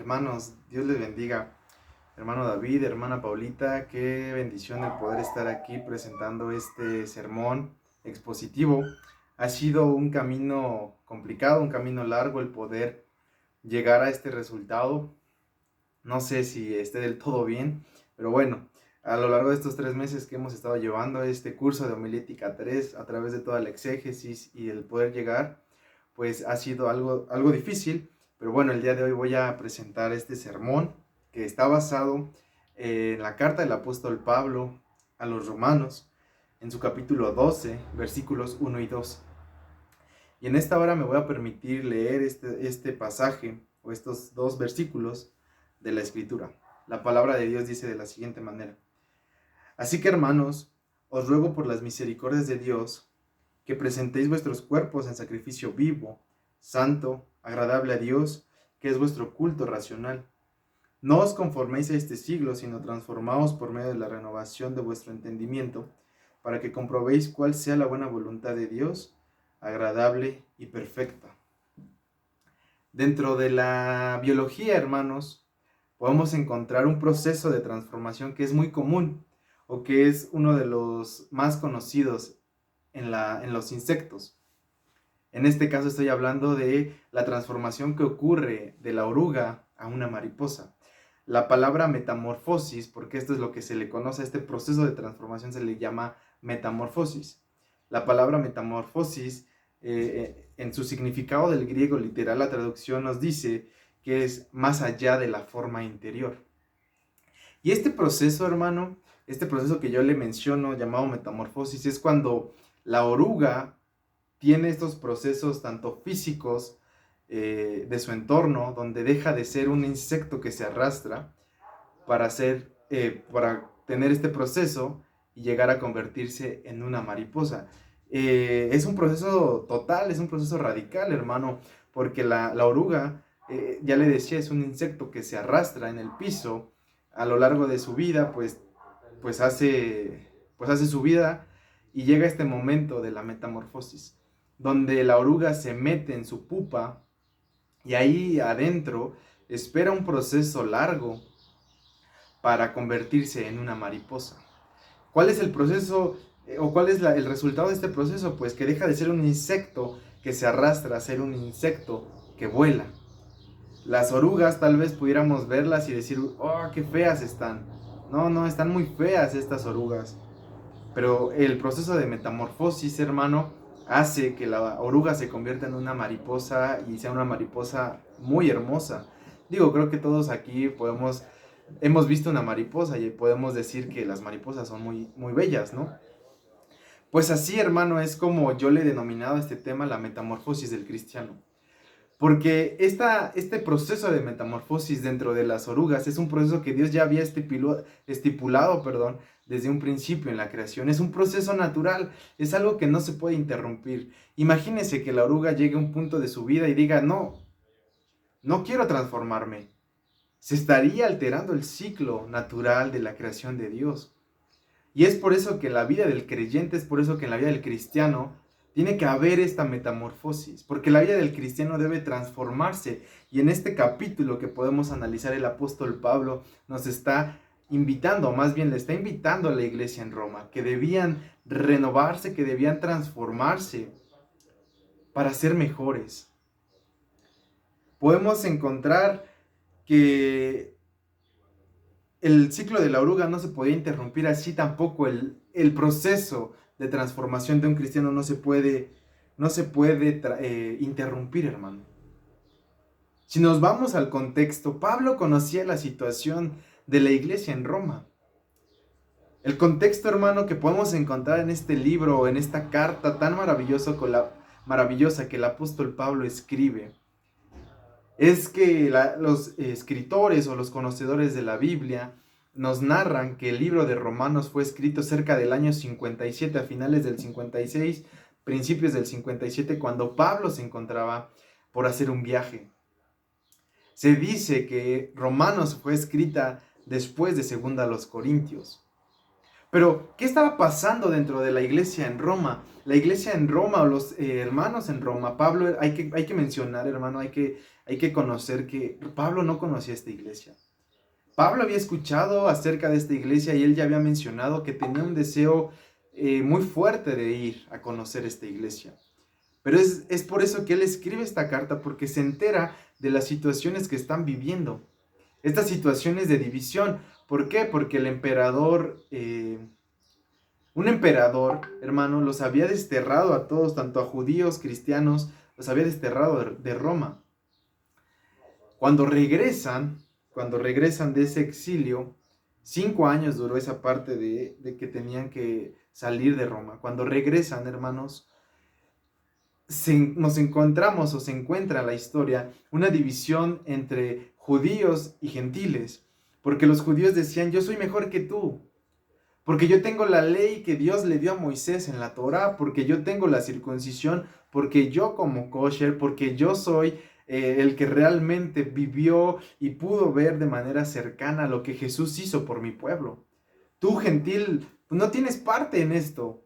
Hermanos, Dios les bendiga. Hermano David, hermana Paulita, qué bendición el poder estar aquí presentando este sermón expositivo. Ha sido un camino complicado, un camino largo el poder llegar a este resultado. No sé si esté del todo bien, pero bueno, a lo largo de estos 3 meses que hemos estado llevando este curso de Homilética 3 a través de toda la exégesis y el poder llegar, pues ha sido algo difícil, pero bueno, el día de hoy voy a presentar este sermón que está basado en la carta del apóstol Pablo a los romanos, en su capítulo 12, versículos 1 y 2. Y en esta hora me voy a permitir leer este pasaje o estos dos versículos de la escritura. La palabra de Dios dice de la siguiente manera: Así que, hermanos, os ruego por las misericordias de Dios que presentéis vuestros cuerpos en sacrificio vivo, santo, agradable a Dios, que es vuestro culto racional. No os conforméis a este siglo, sino transformaos por medio de la renovación de vuestro entendimiento, para que comprobéis cuál sea la buena voluntad de Dios, agradable y perfecta. Dentro de la biología, hermanos, podemos encontrar un proceso de transformación que es muy común o que es uno de los más conocidos en los insectos. En este caso estoy hablando de la transformación que ocurre de la oruga a una mariposa. La palabra metamorfosis, porque esto es lo que se le conoce a este proceso de transformación, se le llama metamorfosis. La palabra metamorfosis, en su significado del griego literal, la traducción nos dice que es más allá de la forma interior. Y este proceso, hermano, este proceso que yo le menciono llamado metamorfosis, es cuando la oruga tiene estos procesos tanto físicos de su entorno, donde deja de ser un insecto que se arrastra para tener este proceso y llegar a convertirse en una mariposa. Es un proceso total, es un proceso radical, hermano, porque la oruga, ya le decía, es un insecto que se arrastra en el piso a lo largo de su vida, pues hace su vida y llega este momento de la metamorfosis, donde la oruga se mete en su pupa y ahí adentro espera un proceso largo para convertirse en una mariposa. ¿Cuál es el proceso o cuál es el resultado de este proceso? Pues que deja de ser un insecto que se arrastra a ser un insecto que vuela. Las orugas tal vez pudiéramos verlas y decir, oh, qué feas están. No, no, están muy feas estas orugas. Pero el proceso de metamorfosis, hermano, hace que la oruga se convierta en una mariposa y sea una mariposa muy hermosa. Digo, creo que todos aquí hemos visto una mariposa y podemos decir que las mariposas son muy, muy bellas, ¿no? Pues así, hermano, es como yo le he denominado a este tema la metamorfosis del cristiano. Porque este proceso de metamorfosis dentro de las orugas es un proceso que Dios ya había estipulado, desde un principio en la creación. Es un proceso natural, es algo que no se puede interrumpir. Imagínese que la oruga llegue a un punto de su vida y diga, no, no quiero transformarme. Se estaría alterando el ciclo natural de la creación de Dios. Y es por eso que en la vida del creyente, es por eso que en la vida del cristiano tiene que haber esta metamorfosis, porque la vida del cristiano debe transformarse. Y en este capítulo que podemos analizar, el apóstol Pablo nos está invitando, o más bien le está invitando a la iglesia en Roma, que debían renovarse, que debían transformarse para ser mejores. Podemos encontrar que el ciclo de la oruga no se podía interrumpir, así tampoco el proceso de transformación de un cristiano no se puede interrumpir, hermano. Si nos vamos al contexto, Pablo conocía la situación de la iglesia en Roma. El contexto, hermano, que podemos encontrar en este libro o en esta carta tan maravillosa que el apóstol Pablo escribe, es que los escritores o los conocedores de la Biblia nos narran que el libro de Romanos fue escrito cerca del año 57, a finales del 56, principios del 57, cuando Pablo se encontraba por hacer un viaje. Se dice que Romanos fue escrita después de Segunda a los Corintios. Pero, ¿qué estaba pasando dentro de la iglesia en Roma? La iglesia en Roma o los hermanos en Roma, Pablo, hay que mencionar, hermano, hay que conocer que Pablo no conocía esta iglesia. Pablo había escuchado acerca de esta iglesia y él ya había mencionado que tenía un deseo muy fuerte de ir a conocer esta iglesia. Pero es por eso que él escribe esta carta, porque se entera de las situaciones que están viviendo. Estas situaciones de división. ¿Por qué? Porque el emperador, un emperador, hermano, los había desterrado a todos, tanto a judíos, cristianos, los había desterrado de Roma. Cuando regresan, cuando regresan de ese exilio, 5 años duró esa parte de que tenían que salir de Roma. Cuando regresan, hermanos, nos encontramos o se encuentra en la historia una división entre judíos y gentiles, porque los judíos decían, yo soy mejor que tú, porque yo tengo la ley que Dios le dio a Moisés en la Torá, porque yo tengo la circuncisión, porque yo como kosher, porque yo soy el que realmente vivió y pudo ver de manera cercana lo que Jesús hizo por mi pueblo. Tú, gentil, no tienes parte en esto.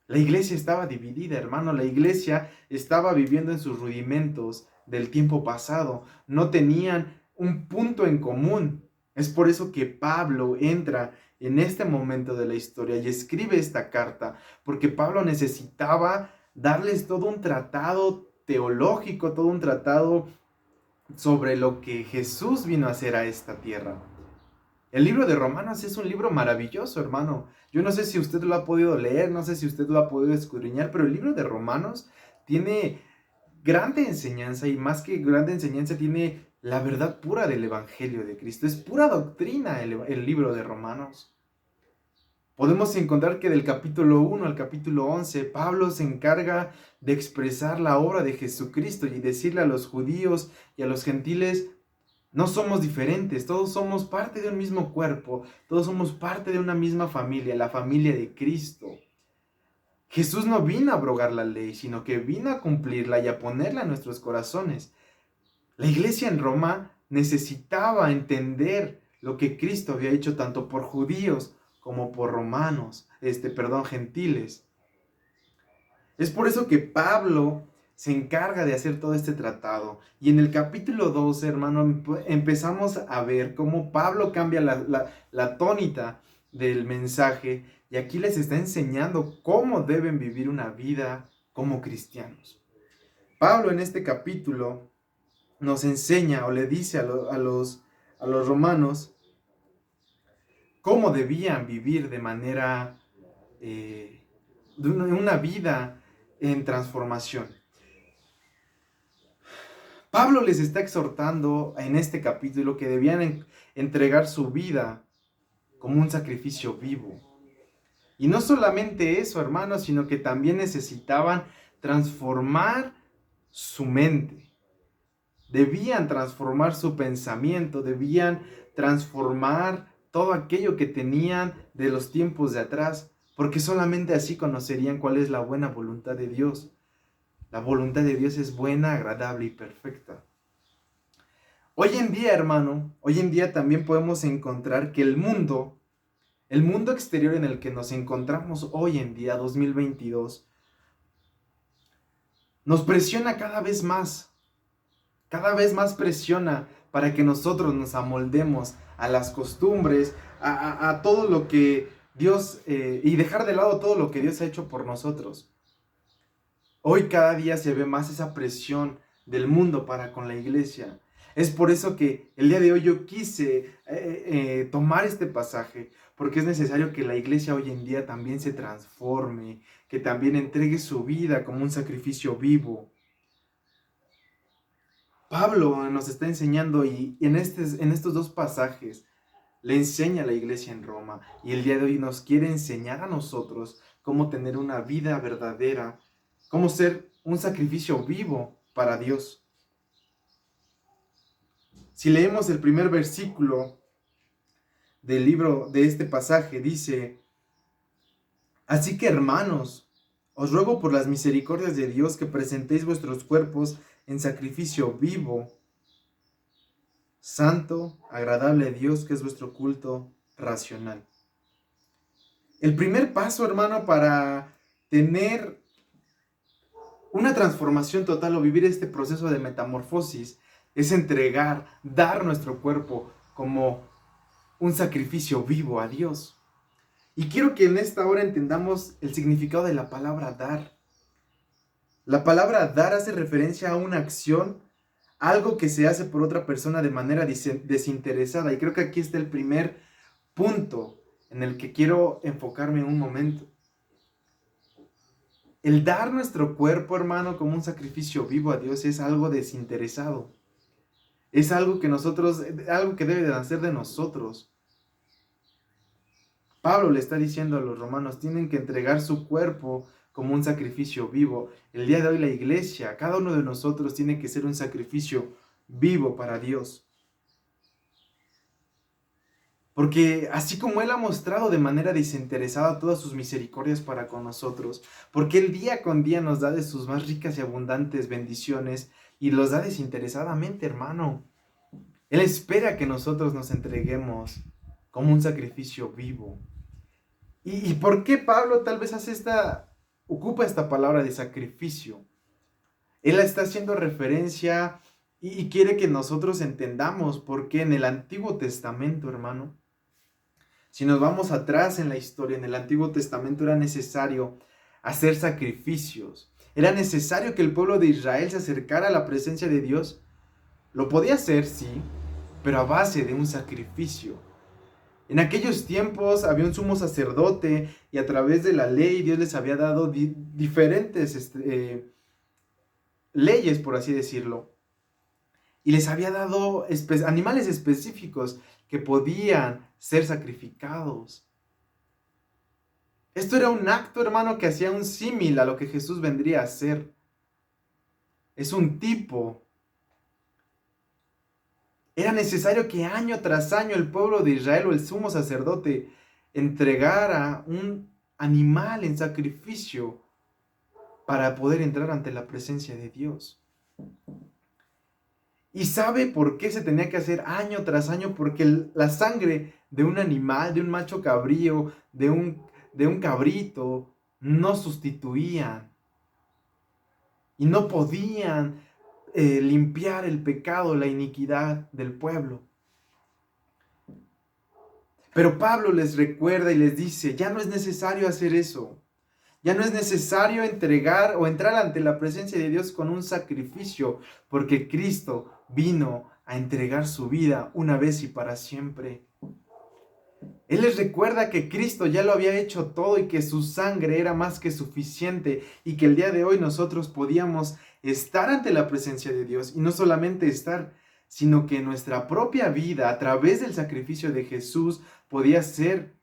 La iglesia estaba dividida, hermano. La iglesia estaba viviendo en sus rudimentos del tiempo pasado. No tenían un punto en común. Es por eso que Pablo entra en este momento de la historia y escribe esta carta, porque Pablo necesitaba darles todo un tratado teológico, todo un tratado sobre lo que Jesús vino a hacer a esta tierra. El libro de Romanos es un libro maravilloso, hermano. Yo no sé si usted lo ha podido leer, no sé si usted lo ha podido escudriñar, pero el libro de Romanos tiene grande enseñanza y más que grande enseñanza tiene la verdad pura del Evangelio de Cristo. Es pura doctrina el libro de Romanos. Podemos encontrar que del capítulo 1 al capítulo 11, Pablo se encarga de expresar la obra de Jesucristo y decirle a los judíos y a los gentiles, no somos diferentes, todos somos parte de un mismo cuerpo, todos somos parte de una misma familia, la familia de Cristo. Jesús no vino a abrogar la ley, sino que vino a cumplirla y a ponerla en nuestros corazones. La iglesia en Roma necesitaba entender lo que Cristo había hecho tanto por judíos como por romanos, gentiles. Es por eso que Pablo se encarga de hacer todo este tratado. Y en el capítulo 12, hermano, empezamos a ver cómo Pablo cambia la tónica del mensaje. Y aquí les está enseñando cómo deben vivir una vida como cristianos. Pablo en este capítulo nos enseña o le dice a los romanos cómo debían vivir de manera, de una vida en transformación. Pablo les está exhortando en este capítulo que debían entregar su vida como un sacrificio vivo. Y no solamente eso, hermanos, sino que también necesitaban transformar su mente. Debían transformar su pensamiento, debían transformar todo aquello que tenían de los tiempos de atrás, porque solamente así conocerían cuál es la buena voluntad de Dios. La voluntad de Dios es buena, agradable y perfecta. Hoy en día, hermano, hoy en día también podemos encontrar que el mundo exterior en el que nos encontramos hoy en día, 2022, nos presiona cada vez más presiona para que nosotros nos amoldemos a las costumbres, a todo lo que Dios, y dejar de lado todo lo que Dios ha hecho por nosotros. Hoy cada día se ve más esa presión del mundo para con la iglesia. Es por eso que el día de hoy yo quise tomar este pasaje, porque es necesario que la iglesia hoy en día también se transforme, que también entregue su vida como un sacrificio vivo. Pablo nos está enseñando y en estos dos pasajes le enseña a la iglesia en Roma y el día de hoy nos quiere enseñar a nosotros cómo tener una vida verdadera, cómo ser un sacrificio vivo para Dios. Si leemos el primer versículo del libro de este pasaje, dice, así que hermanos, os ruego por las misericordias de Dios que presentéis vuestros cuerpos en sacrificio vivo, santo, agradable a Dios, que es vuestro culto racional. El primer paso, hermano, para tener una transformación total o vivir este proceso de metamorfosis es entregar, dar nuestro cuerpo como un sacrificio vivo a Dios. Y quiero que en esta hora entendamos el significado de la palabra dar. La palabra dar hace referencia a una acción, algo que se hace por otra persona de manera desinteresada. Y creo que aquí está el primer punto en el que quiero enfocarme en un momento. El dar nuestro cuerpo, hermano, como un sacrificio vivo a Dios es algo desinteresado. Es algo que algo que debe de nacer de nosotros. Pablo le está diciendo a los romanos, tienen que entregar su cuerpo como un sacrificio vivo. El día de hoy la iglesia, cada uno de nosotros tiene que ser un sacrificio vivo para Dios. Porque así como Él ha mostrado de manera desinteresada todas sus misericordias para con nosotros, porque Él día con día nos da de sus más ricas y abundantes bendiciones y los da desinteresadamente, hermano. Él espera que nosotros nos entreguemos como un sacrificio vivo. ¿Y por qué Pablo tal vez ocupa esta palabra de sacrificio? Él está haciendo referencia y quiere que nosotros entendamos por qué en el Antiguo Testamento, hermano, si nos vamos atrás en la historia, en el Antiguo Testamento era necesario hacer sacrificios. Era necesario que el pueblo de Israel se acercara a la presencia de Dios. Lo podía hacer, sí, pero a base de un sacrificio. En aquellos tiempos había un sumo sacerdote y a través de la ley Dios les había dado diferentes leyes, por así decirlo. Y les había dado animales específicos que podían ser sacrificados. Esto era un acto, hermano, que hacía un símil a lo que Jesús vendría a hacer. Es un tipo. Era necesario que año tras año el pueblo de Israel o el sumo sacerdote entregara un animal en sacrificio para poder entrar ante la presencia de Dios. ¿Y sabe por qué se tenía que hacer año tras año? Porque la sangre de un animal, de un macho cabrío, de un cabrito, no sustituían y no podían limpiar el pecado, la iniquidad del pueblo. Pero Pablo les recuerda y les dice, ya no es necesario hacer eso. Ya no es necesario entregar o entrar ante la presencia de Dios con un sacrificio, porque Cristo vino a entregar su vida una vez y para siempre. Él les recuerda que Cristo ya lo había hecho todo y que su sangre era más que suficiente y que el día de hoy nosotros podíamos estar ante la presencia de Dios y no solamente estar, sino que nuestra propia vida a través del sacrificio de Jesús podía ser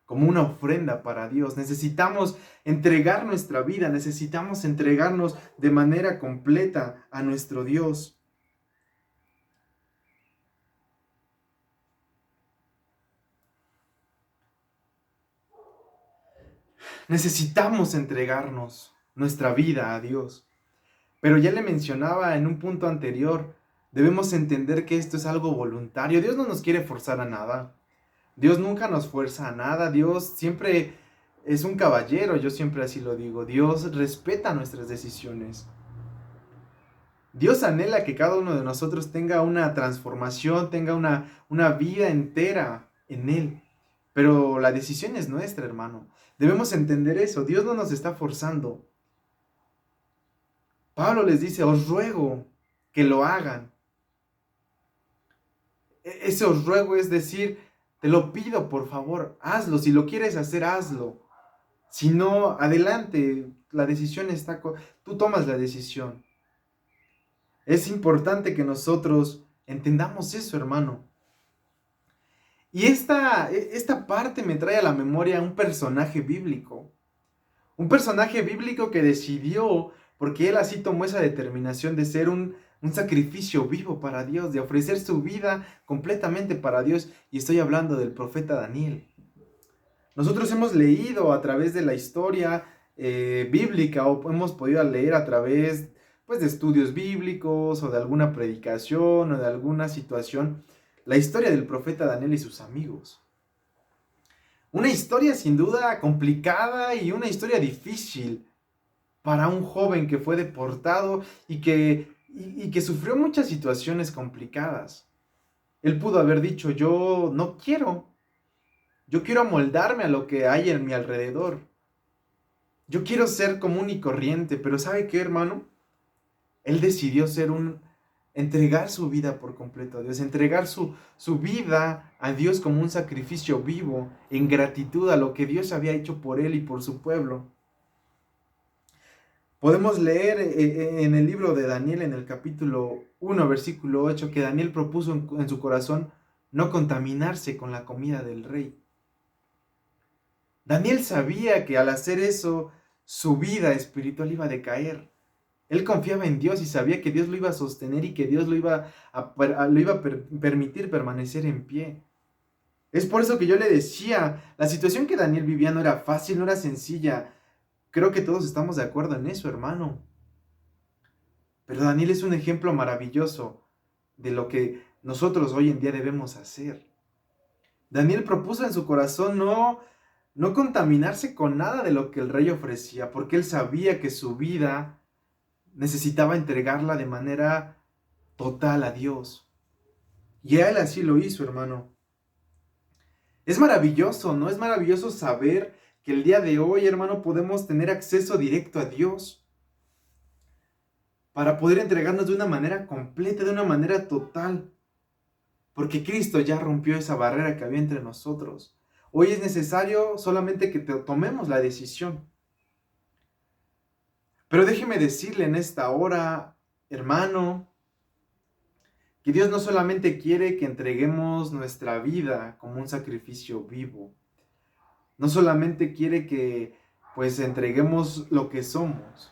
como una ofrenda para Dios. Necesitamos entregar nuestra vida, necesitamos entregarnos de manera completa a nuestro Dios. Necesitamos entregarnos nuestra vida a Dios. Pero ya le mencionaba en un punto anterior, debemos entender que esto es algo voluntario. Dios no nos quiere forzar a nada. Dios nunca nos fuerza a nada. Dios siempre es un caballero, yo siempre así lo digo. Dios respeta nuestras decisiones. Dios anhela que cada uno de nosotros tenga una transformación, tenga una vida entera en Él. Pero la decisión es nuestra, hermano. Debemos entender eso. Dios no nos está forzando. Pablo les dice, os ruego que lo hagan. Ese os ruego es decir, te lo pido por favor, hazlo. Si lo quieres hacer, hazlo. Si no, adelante. La decisión está, tú tomas la decisión. Es importante que nosotros entendamos eso, hermano. Y esta parte me trae a la memoria un personaje bíblico. Un personaje bíblico que decidió, porque él así tomó esa determinación de ser un sacrificio vivo para Dios, de ofrecer su vida completamente para Dios. Y estoy hablando del profeta Daniel. Nosotros hemos leído a través de la historia bíblica o hemos podido leer a través pues, de estudios bíblicos o de alguna predicación o de alguna situación la historia del profeta Daniel y sus amigos. Una historia sin duda complicada y una historia difícil para un joven que fue deportado y que sufrió muchas situaciones complicadas. Él pudo haber dicho, yo quiero amoldarme a lo que hay en mi alrededor. Yo quiero ser común y corriente, pero ¿sabe qué, hermano? Él decidió entregar su vida por completo a Dios, entregar su vida a Dios como un sacrificio vivo, en gratitud a lo que Dios había hecho por él y por su pueblo. Podemos leer en el libro de Daniel, en el capítulo 1, versículo 8, que Daniel propuso en su corazón no contaminarse con la comida del rey. Daniel sabía que al hacer eso, su vida espiritual iba a decaer. Él confiaba en Dios y sabía que Dios lo iba a sostener y que Dios lo iba a permitir permanecer en pie. Es por eso que yo le decía, la situación que Daniel vivía no era fácil, no era sencilla. Creo que todos estamos de acuerdo en eso, hermano. Pero Daniel es un ejemplo maravilloso de lo que nosotros hoy en día debemos hacer. Daniel propuso en su corazón no contaminarse con nada de lo que el rey ofrecía, porque él sabía que su vida necesitaba entregarla de manera total a Dios. Y él así lo hizo, hermano. Es maravilloso, ¿no? Es maravilloso saber que el día de hoy, hermano, podemos tener acceso directo a Dios para poder entregarnos de una manera completa, de una manera total. Porque Cristo ya rompió esa barrera que había entre nosotros. Hoy es necesario solamente que tomemos la decisión. Pero déjeme decirle en esta hora, hermano, que Dios no solamente quiere que entreguemos nuestra vida como un sacrificio vivo. No solamente quiere que pues entreguemos lo que somos,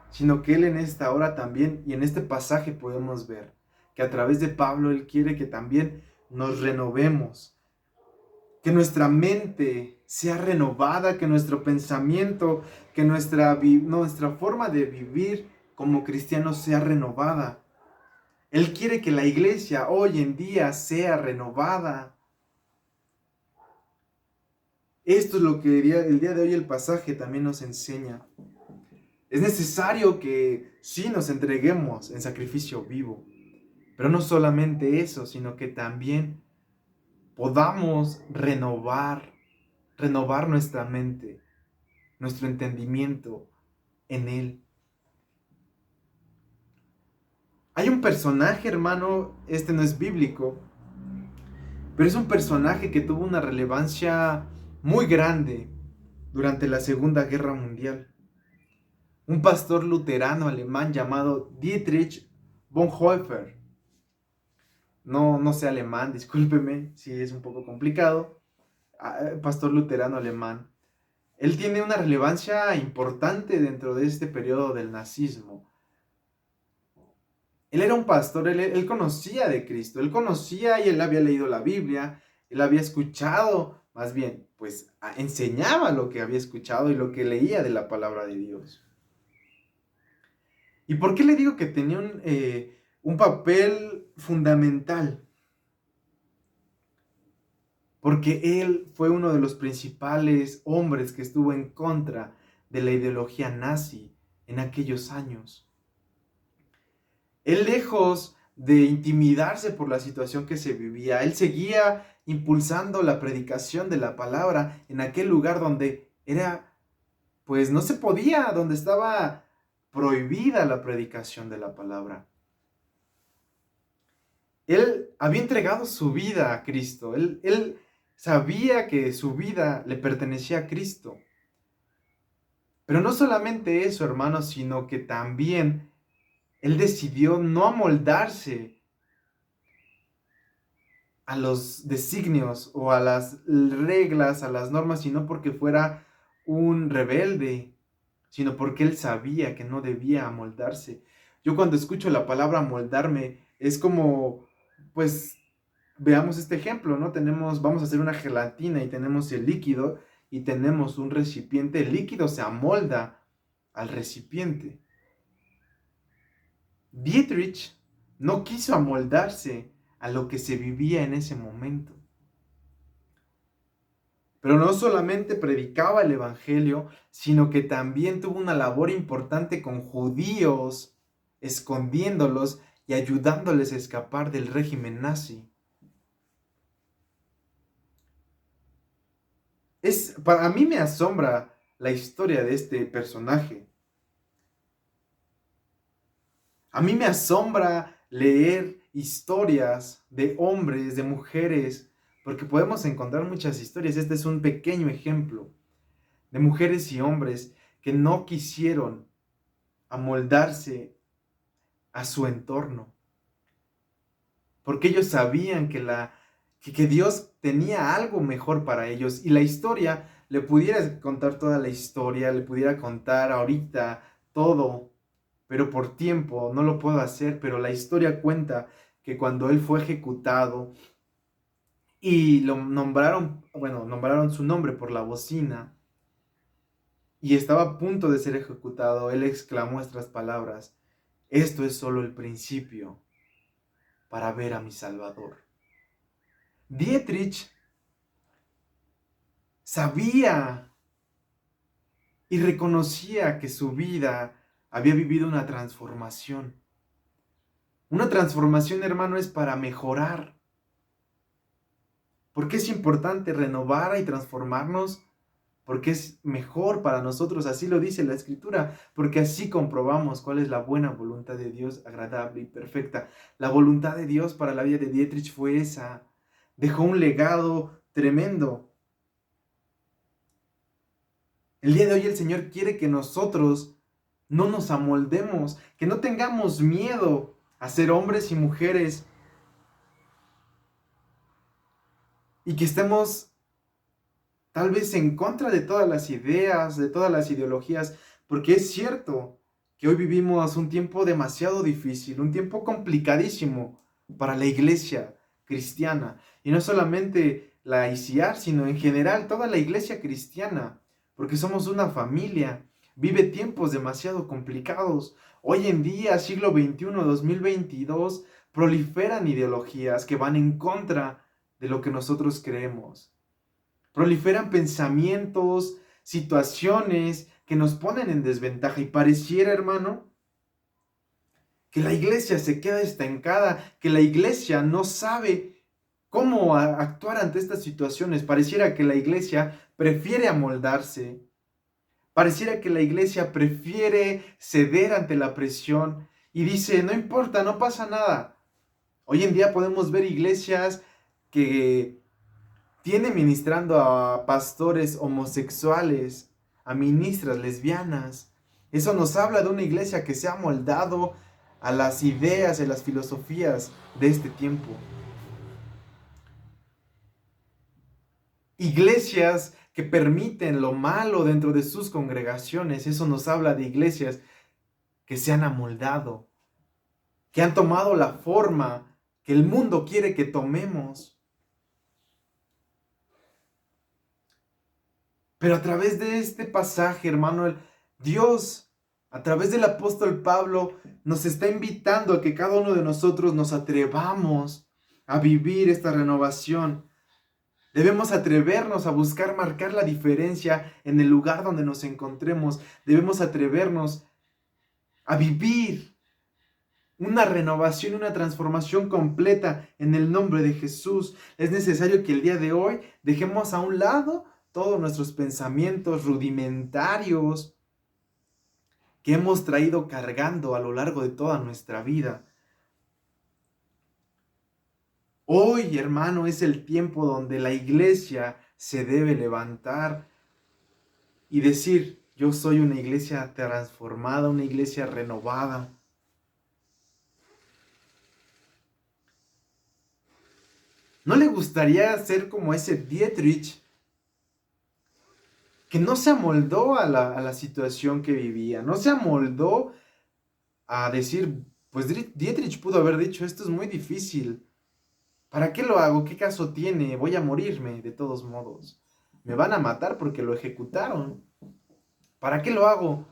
sino que Él en esta hora también, y en este pasaje podemos ver, que a través de Pablo Él quiere que también nos renovemos, que nuestra mente sea renovada, que nuestro pensamiento, que nuestra forma de vivir como cristianos sea renovada. Él quiere que la iglesia hoy en día sea renovada. Esto es lo que el día de hoy el pasaje también nos enseña. Es necesario que sí nos entreguemos en sacrificio vivo, pero no solamente eso, sino que también podamos renovar nuestra mente, nuestro entendimiento en Él. Hay un personaje, hermano, este no es bíblico, pero es un personaje que tuvo una relevancia muy grande durante la Segunda Guerra Mundial. Un pastor luterano alemán llamado Dietrich Bonhoeffer. No sé alemán, discúlpeme si es un poco complicado. Pastor luterano alemán. Él tiene una relevancia importante dentro de este periodo del nazismo. Él era un pastor, él conocía de Cristo, él conocía y él había leído la Biblia, él había escuchado, más bien, pues enseñaba lo que había escuchado y lo que leía de la palabra de Dios. ¿Y por qué le digo que tenía un papel fundamental? Porque él fue uno de los principales hombres que estuvo en contra de la ideología nazi en aquellos años. Él, lejos de intimidarse por la situación que se vivía, él seguía impulsando la predicación de la palabra en aquel lugar donde pues no se podía, donde estaba prohibida la predicación de la palabra. Él había entregado su vida a Cristo. Él sabía que su vida le pertenecía a Cristo. Pero no solamente eso, hermanos, sino que también él decidió no amoldarse a los designios o a las reglas, a las normas, sino porque fuera un rebelde, sino porque él sabía que no debía amoldarse. Yo cuando escucho la palabra amoldarme, es como, pues, veamos este ejemplo, ¿no? Vamos a hacer una gelatina y tenemos el líquido y tenemos un recipiente. El líquido se amolda al recipiente. Dietrich no quiso amoldarse a lo que se vivía en ese momento. Pero no solamente predicaba el evangelio, sino que también tuvo una labor importante con judíos, escondiéndolos y ayudándoles a escapar del régimen nazi. Para mí me asombra la historia de este personaje. A mí me asombra leer historias de hombres, de mujeres, porque podemos encontrar muchas historias. Este es un pequeño ejemplo de mujeres y hombres que no quisieron amoldarse a su entorno, porque ellos sabían que Dios tenía algo mejor para ellos. Y la historia, le pudiera contar toda la historia, le pudiera contar ahorita todo, pero por tiempo no lo puedo hacer. Pero la historia cuenta que cuando él fue ejecutado y lo nombraron, bueno, nombraron su nombre por la bocina y estaba a punto de ser ejecutado, él exclamó estas palabras: esto es solo el principio para ver a mi Salvador. Dietrich sabía y reconocía que su vida había vivido una transformación. Una transformación, hermano, es para mejorar. ¿Por qué es importante renovar y transformarnos? Porque es mejor para nosotros, así lo dice la Escritura, porque así comprobamos cuál es la buena voluntad de Dios, agradable y perfecta. La voluntad de Dios para la vida de Dietrich fue esa. Dejó un legado tremendo. El día de hoy el Señor quiere que nosotros no nos amoldemos, que no tengamos miedo a ser hombres y mujeres y que estemos tal vez en contra de todas las ideas, de todas las ideologías, porque es cierto que hoy vivimos un tiempo demasiado difícil, un tiempo complicadísimo para la iglesia cristiana. Y no solamente la ICIAR, sino en general toda la iglesia cristiana, porque somos una familia, vive tiempos demasiado complicados. Hoy en día, siglo XXI, 2022, proliferan ideologías que van en contra de lo que nosotros creemos. Proliferan pensamientos, situaciones que nos ponen en desventaja y pareciera, hermano, que la iglesia se queda estancada, que la iglesia no sabe cómo actuar ante estas situaciones. Pareciera que la iglesia prefiere amoldarse, pareciera que la iglesia prefiere ceder ante la presión y dice, no importa, no pasa nada. Hoy en día podemos ver iglesias que tiene ministrando a pastores homosexuales, a ministras lesbianas. Eso nos habla de una iglesia que se ha moldado a las ideas y a las filosofías de este tiempo. Iglesias que permiten lo malo dentro de sus congregaciones. Eso nos habla de iglesias que se han amoldado, que han tomado la forma que el mundo quiere que tomemos. Pero a través de este pasaje, hermano, Dios, a través del apóstol Pablo, nos está invitando a que cada uno de nosotros nos atrevamos a vivir esta renovación. Debemos atrevernos a buscar marcar la diferencia en el lugar donde nos encontremos. Debemos atrevernos a vivir una renovación, una transformación completa en el nombre de Jesús. Es necesario que el día de hoy dejemos a un lado todos nuestros pensamientos rudimentarios que hemos traído cargando a lo largo de toda nuestra vida. Hoy, hermano, es el tiempo donde la iglesia se debe levantar y decir, yo soy una iglesia transformada, una iglesia renovada. ¿No le gustaría ser como ese Dietrich que no se amoldó a la situación que vivía? No se amoldó a decir, pues Dietrich pudo haber dicho, esto es muy difícil. ¿Para qué lo hago? ¿Qué caso tiene? Voy a morirme de todos modos. Me van a matar porque lo ejecutaron. ¿Para qué lo hago?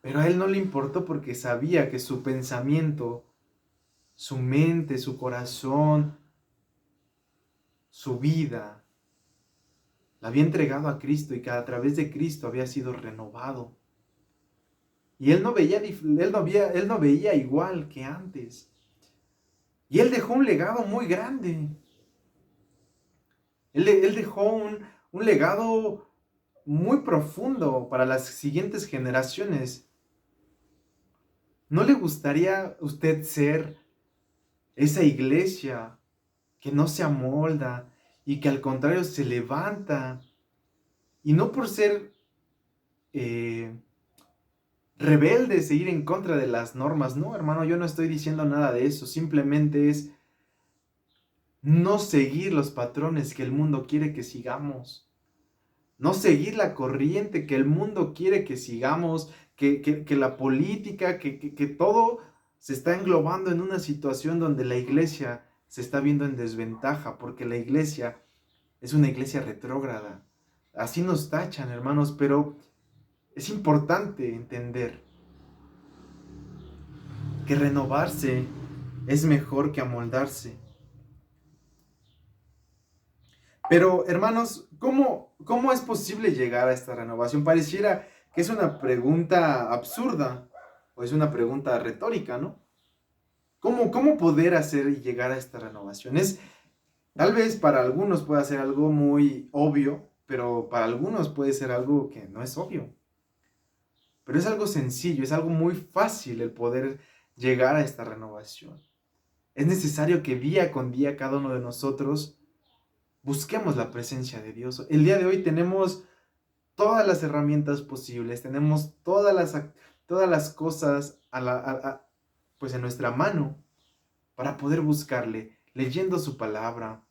Pero a él no le importó porque sabía que su pensamiento, su mente, su corazón, su vida la había entregado a Cristo y que a través de Cristo había sido renovado. Y él no veía igual que antes. Y él dejó un legado muy grande. Él dejó un legado muy profundo para las siguientes generaciones. ¿No le gustaría a usted ser esa iglesia que no se amolda y que al contrario se levanta? Y no por ser eh, rebeldes e ir en contra de las normas. No, hermano, yo no estoy diciendo nada de eso. Simplemente es no seguir los patrones que el mundo quiere que sigamos. No seguir la corriente que el mundo quiere que sigamos, que la política, que todo se está englobando en una situación donde la iglesia se está viendo en desventaja, porque la iglesia es una iglesia retrógrada. Así nos tachan, hermanos, pero es importante entender que renovarse es mejor que amoldarse. Pero, hermanos, ¿cómo es posible llegar a esta renovación? Pareciera que es una pregunta absurda o es una pregunta retórica, ¿no? ¿Cómo poder hacer y llegar a esta renovación? Tal vez para algunos pueda ser algo muy obvio, pero para algunos puede ser algo que no es obvio. Pero es algo sencillo, es algo muy fácil el poder llegar a esta renovación. Es necesario que día con día cada uno de nosotros busquemos la presencia de Dios. El día de hoy tenemos todas las herramientas posibles, tenemos todas las cosas pues en nuestra mano para poder buscarle, leyendo su palabra.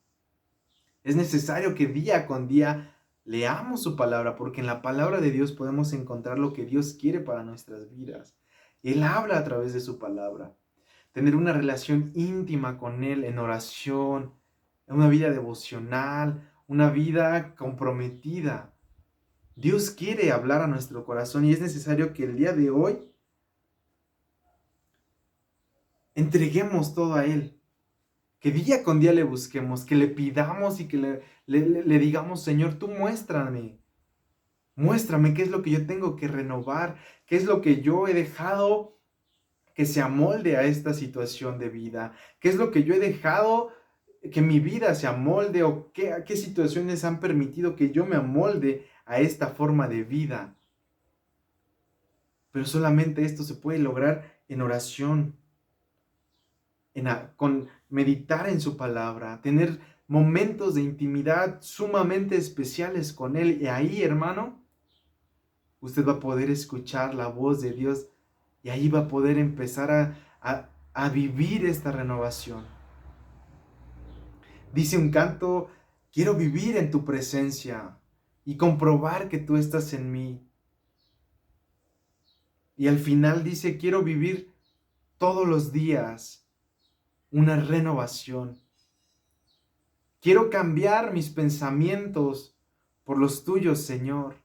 Es necesario que día con día leamos su palabra, porque en la palabra de Dios podemos encontrar lo que Dios quiere para nuestras vidas. Él habla a través de su palabra. Tener una relación íntima con Él en oración, una vida devocional, una vida comprometida. Dios quiere hablar a nuestro corazón y es necesario que el día de hoy entreguemos todo a Él. Que día con día le busquemos, que le pidamos y que le digamos, Señor, tú muéstrame qué es lo que yo tengo que renovar, qué es lo que yo he dejado que se amolde a esta situación de vida, qué es lo que yo he dejado que mi vida se amolde o qué situaciones han permitido que yo me amolde a esta forma de vida. Pero solamente esto se puede lograr en oración, con meditar en su palabra, tener momentos de intimidad sumamente especiales con Él. Y ahí, hermano, usted va a poder escuchar la voz de Dios y ahí va a poder empezar a vivir esta renovación. Dice un canto, quiero vivir en tu presencia y comprobar que tú estás en mí. Y al final dice, quiero vivir todos los días una renovación. Quiero cambiar mis pensamientos por los tuyos, Señor.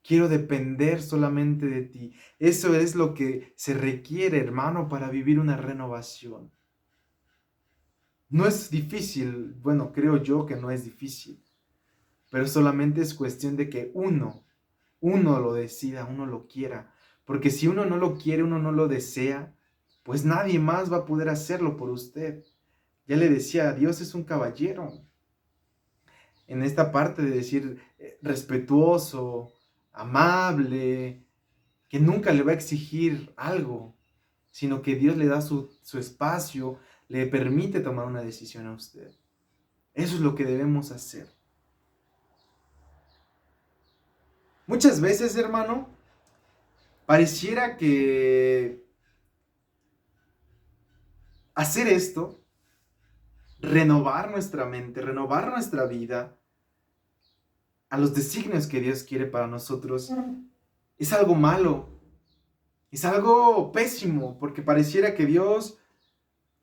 Quiero depender solamente de ti. Eso es lo que se requiere, hermano, para vivir una renovación. No es difícil, bueno, creo yo que no es difícil, pero solamente es cuestión de que uno lo decida, uno lo quiera. Porque si uno no lo quiere, uno no lo desea, pues nadie más va a poder hacerlo por usted. Ya le decía, Dios es un caballero. En esta parte de decir respetuoso, amable, que nunca le va a exigir algo, sino que Dios le da su espacio, le permite tomar una decisión a usted. Eso es lo que debemos hacer. Muchas veces, hermano, pareciera que hacer esto, renovar nuestra mente, renovar nuestra vida a los designios que Dios quiere para nosotros, es algo malo, es algo pésimo, porque pareciera que Dios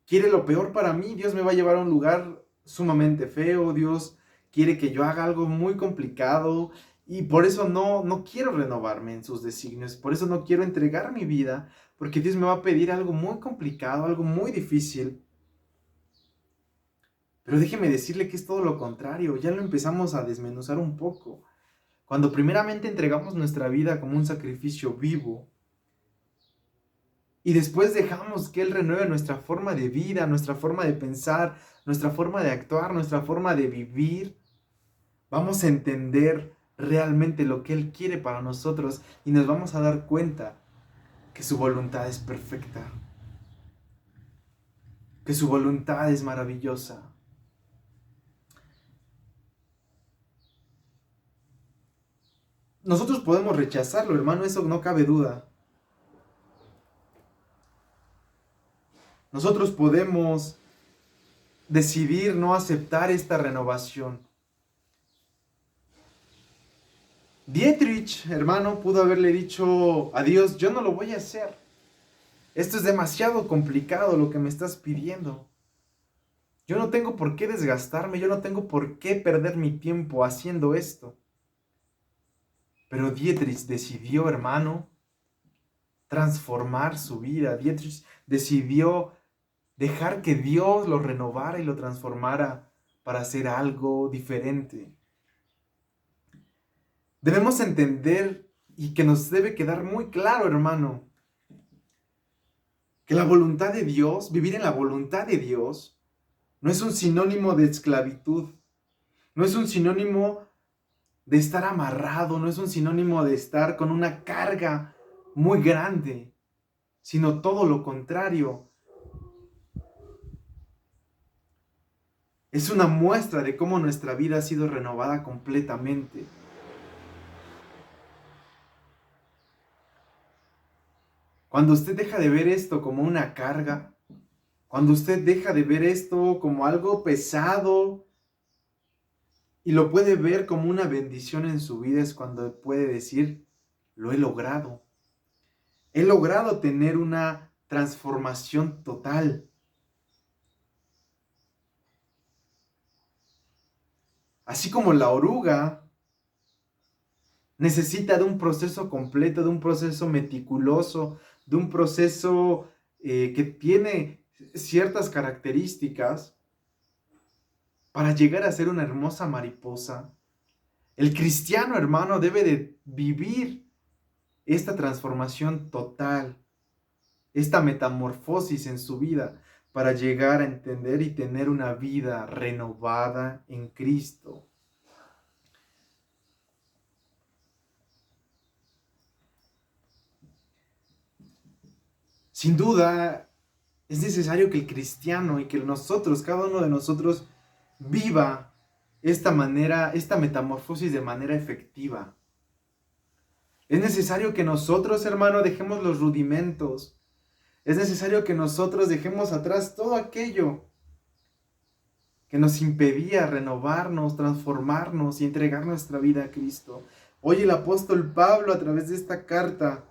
quiere lo peor para mí, Dios me va a llevar a un lugar sumamente feo, Dios quiere que yo haga algo muy complicado y por eso no quiero renovarme en sus designios, por eso no quiero entregar mi vida, porque Dios me va a pedir algo muy complicado, algo muy difícil. Pero déjeme decirle que es todo lo contrario, ya lo empezamos a desmenuzar un poco. Cuando primeramente entregamos nuestra vida como un sacrificio vivo y después dejamos que Él renueve nuestra forma de vida, nuestra forma de pensar, nuestra forma de actuar, nuestra forma de vivir, vamos a entender realmente lo que Él quiere para nosotros y nos vamos a dar cuenta que su voluntad es perfecta, que su voluntad es maravillosa. Nosotros podemos rechazarlo, hermano, eso no cabe duda. Nosotros podemos decidir no aceptar esta renovación. Dietrich, hermano, pudo haberle dicho a Dios, yo no lo voy a hacer. Esto es demasiado complicado lo que me estás pidiendo. Yo no tengo por qué desgastarme, yo no tengo por qué perder mi tiempo haciendo esto. Pero Dietrich decidió, hermano, transformar su vida. Dietrich decidió dejar que Dios lo renovara y lo transformara para hacer algo diferente. Debemos entender y que nos debe quedar muy claro, hermano, que la voluntad de Dios, vivir en la voluntad de Dios, no es un sinónimo de esclavitud, no es un sinónimo de estar amarrado, no es un sinónimo de estar con una carga muy grande, sino todo lo contrario. Es una muestra de cómo nuestra vida ha sido renovada completamente. Cuando usted deja de ver esto como una carga, cuando usted deja de ver esto como algo pesado y lo puede ver como una bendición en su vida, es cuando puede decir, lo he logrado. He logrado tener una transformación total. Así como la oruga necesita de un proceso completo, de un proceso meticuloso, de un proceso que tiene ciertas características para llegar a ser una hermosa mariposa. El cristiano, hermano, debe de vivir esta transformación total, esta metamorfosis en su vida para llegar a entender y tener una vida renovada en Cristo. Sin duda, es necesario que el cristiano y que nosotros, cada uno de nosotros, viva esta manera, esta metamorfosis de manera efectiva. Es necesario que nosotros, hermano, dejemos los rudimentos. Es necesario que nosotros dejemos atrás todo aquello que nos impedía renovarnos, transformarnos y entregar nuestra vida a Cristo. Hoy el apóstol Pablo, a través de esta carta,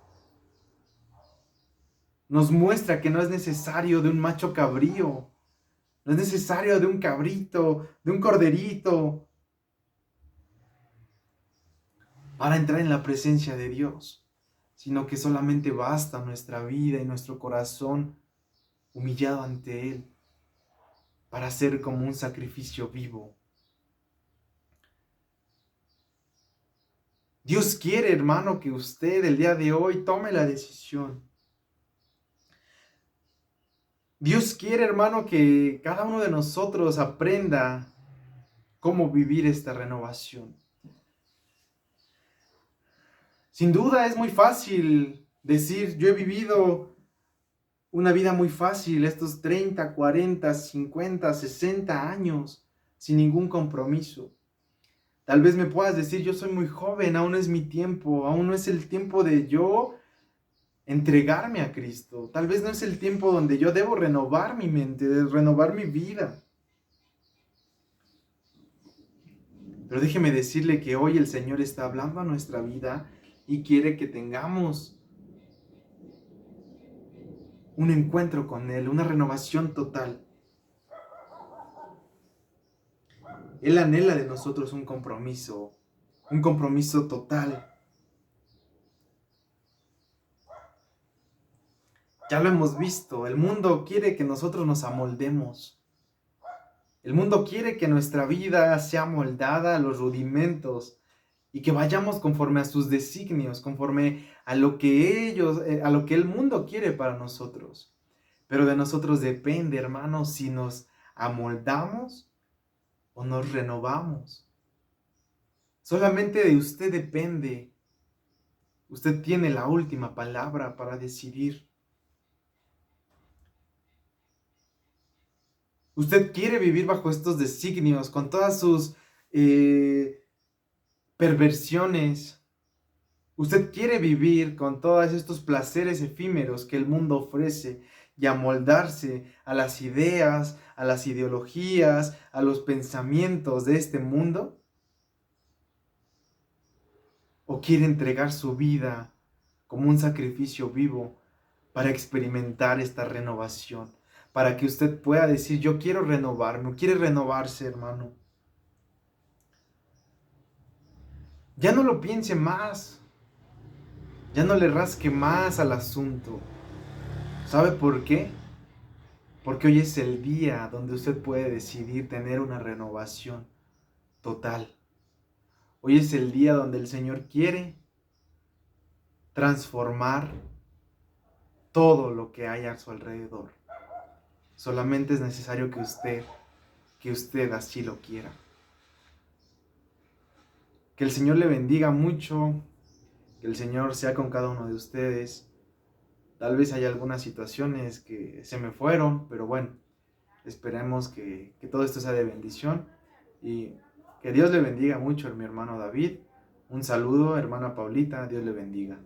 nos muestra que no es necesario de un macho cabrío, no es necesario de un cabrito, de un corderito, para entrar en la presencia de Dios, sino que solamente basta nuestra vida y nuestro corazón humillado ante Él para ser como un sacrificio vivo. Dios quiere, hermano, que usted el día de hoy tome la decisión. Dios quiere, hermano, que cada uno de nosotros aprenda cómo vivir esta renovación. Sin duda es muy fácil decir, yo he vivido una vida muy fácil, estos 30, 40, 50, 60 años, sin ningún compromiso. Tal vez me puedas decir, yo soy muy joven, aún no es mi tiempo, aún no es el tiempo de yo entregarme a Cristo. Tal vez no es el tiempo donde yo debo renovar mi mente, de renovar mi vida. Pero déjeme decirle que hoy el Señor está hablando a nuestra vida y quiere que tengamos un encuentro con Él, una renovación total. Él anhela de nosotros un compromiso total. Ya lo hemos visto, el mundo quiere que nosotros nos amoldemos. El mundo quiere que nuestra vida sea moldada a los rudimentos y que vayamos conforme a sus designios, conforme a lo que a lo que el mundo quiere para nosotros. Pero de nosotros depende, hermanos, si nos amoldamos o nos renovamos. Solamente de usted depende. Usted tiene la última palabra para decidir. Usted quiere vivir bajo estos designios, con todas sus perversiones. Usted quiere vivir con todos estos placeres efímeros que el mundo ofrece y amoldarse a las ideas, a las ideologías, a los pensamientos de este mundo. ¿O quiere entregar su vida como un sacrificio vivo para experimentar esta renovación? Para que usted pueda decir, yo quiero renovarme, o quiere renovarse, hermano. Ya no lo piense más. Ya no le rasque más al asunto. ¿Sabe por qué? Porque hoy es el día donde usted puede decidir tener una renovación total. Hoy es el día donde el Señor quiere transformar todo lo que hay a su alrededor. Solamente es necesario que usted así lo quiera. Que el Señor le bendiga mucho, que el Señor sea con cada uno de ustedes. Tal vez haya algunas situaciones que se me fueron, pero bueno, esperemos que todo esto sea de bendición y que Dios le bendiga mucho a mi hermano David. Un saludo, hermana Paulita, Dios le bendiga.